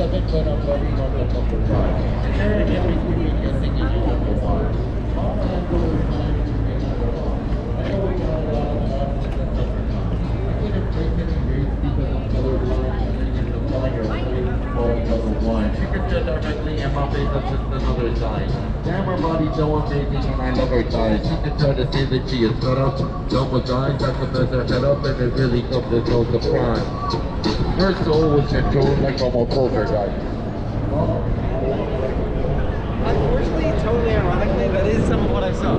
7, but I'm running on the number 5. And then in between, we can take it to number 1. All handle time to make it wrong. I know we got a lot of times in the number 9. I couldn't take any grades because I'm colorblind, and then in the fire, for number 1. She could tell directly, and my face is just another sign. Damn, her body's so amazing, and I love her thighs. She can try to say that she is cut up, double dimes, I can mess her head up, and it really comes as no surprise. Her soul was controlled like I'm a poltergeist. Unfortunately, totally ironically, that is some of what I saw.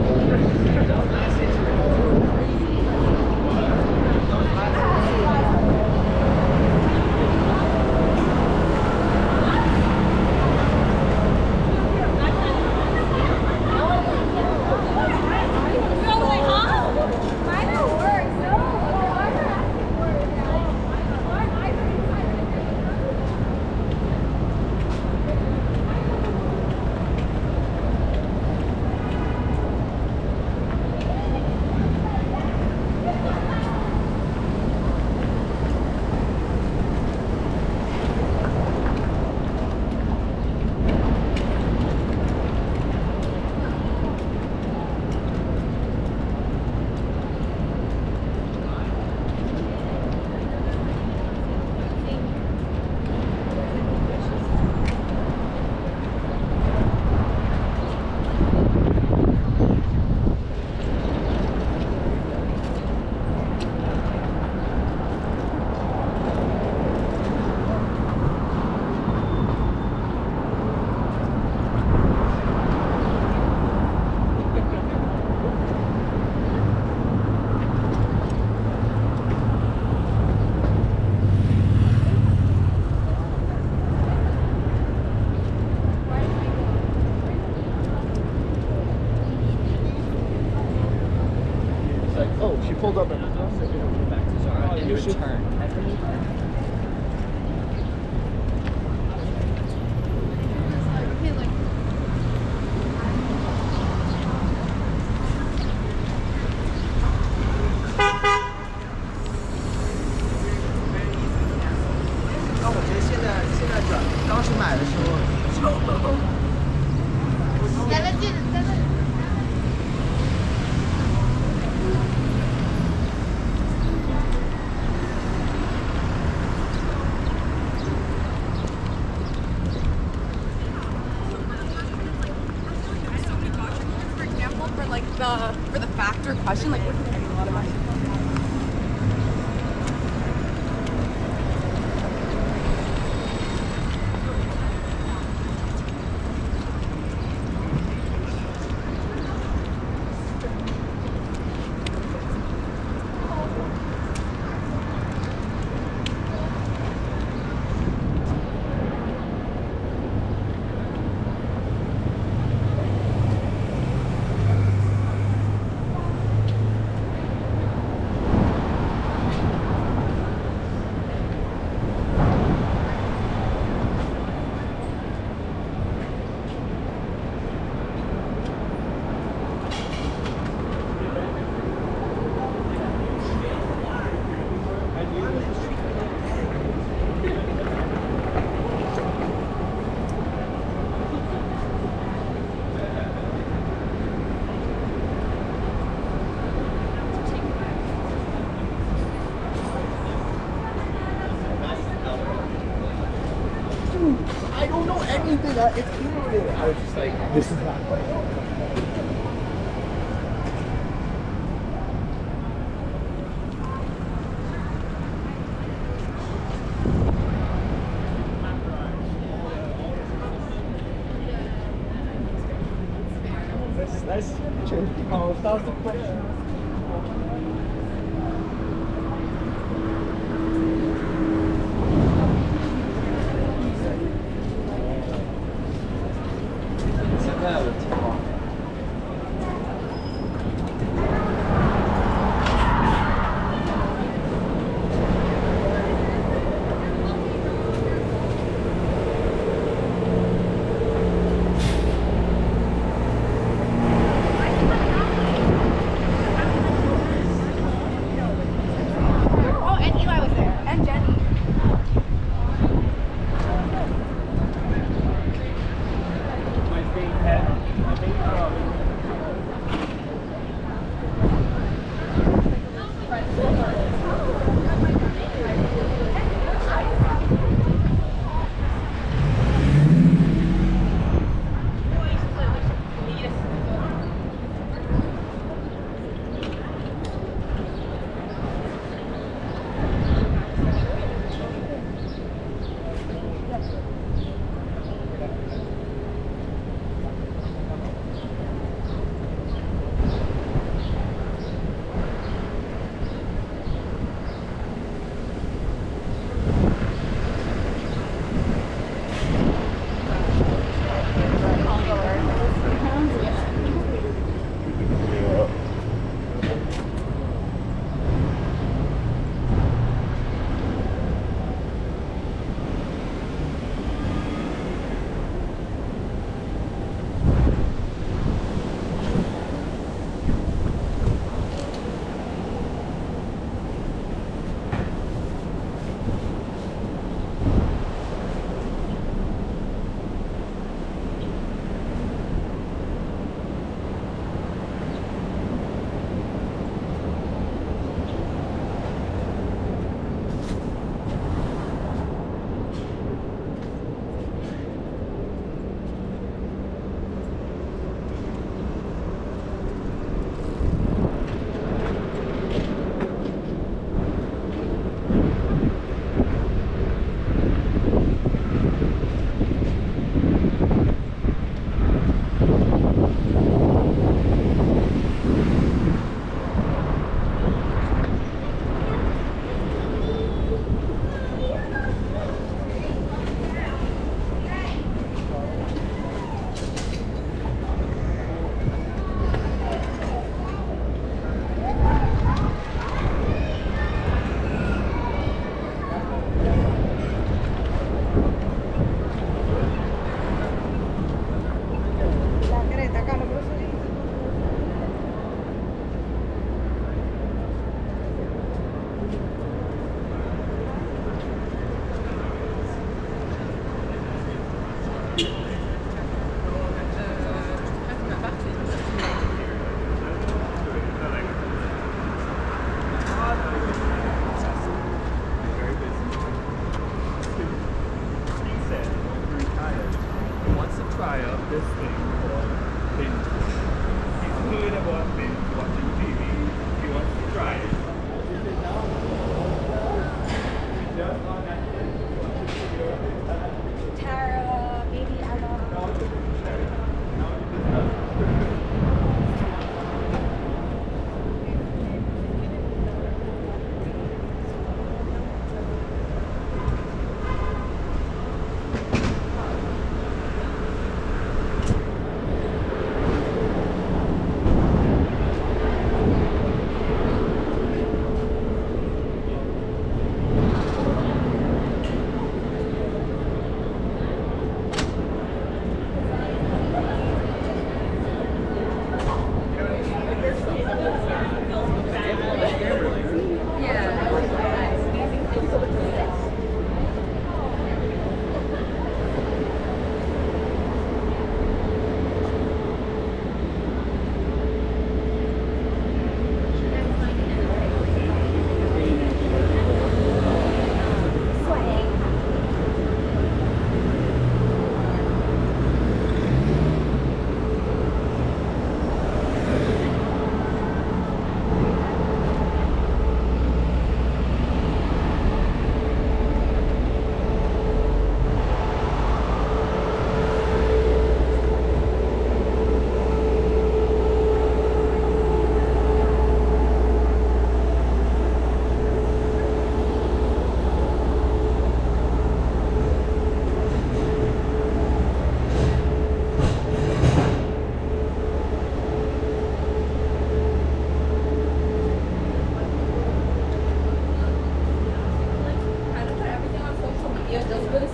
Pulled up and you should turn. For the factor question, like, we're getting a lot of money. I don't know anything. It's cute. I was just like, this is not quite. That's true. Oh, that was the question.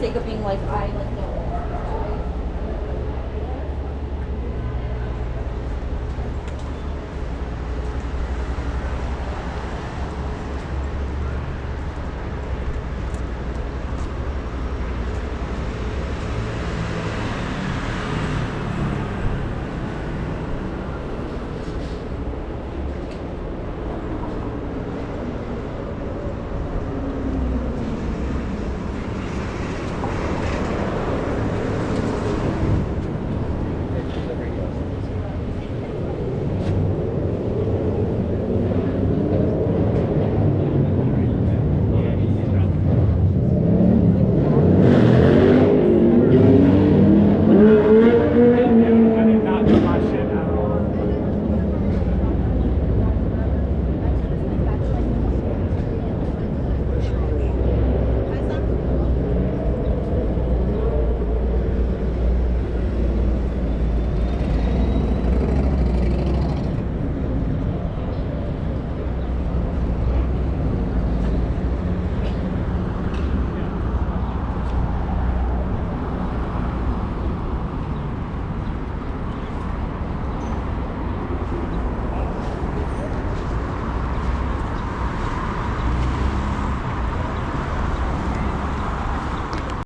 sake of being like, I like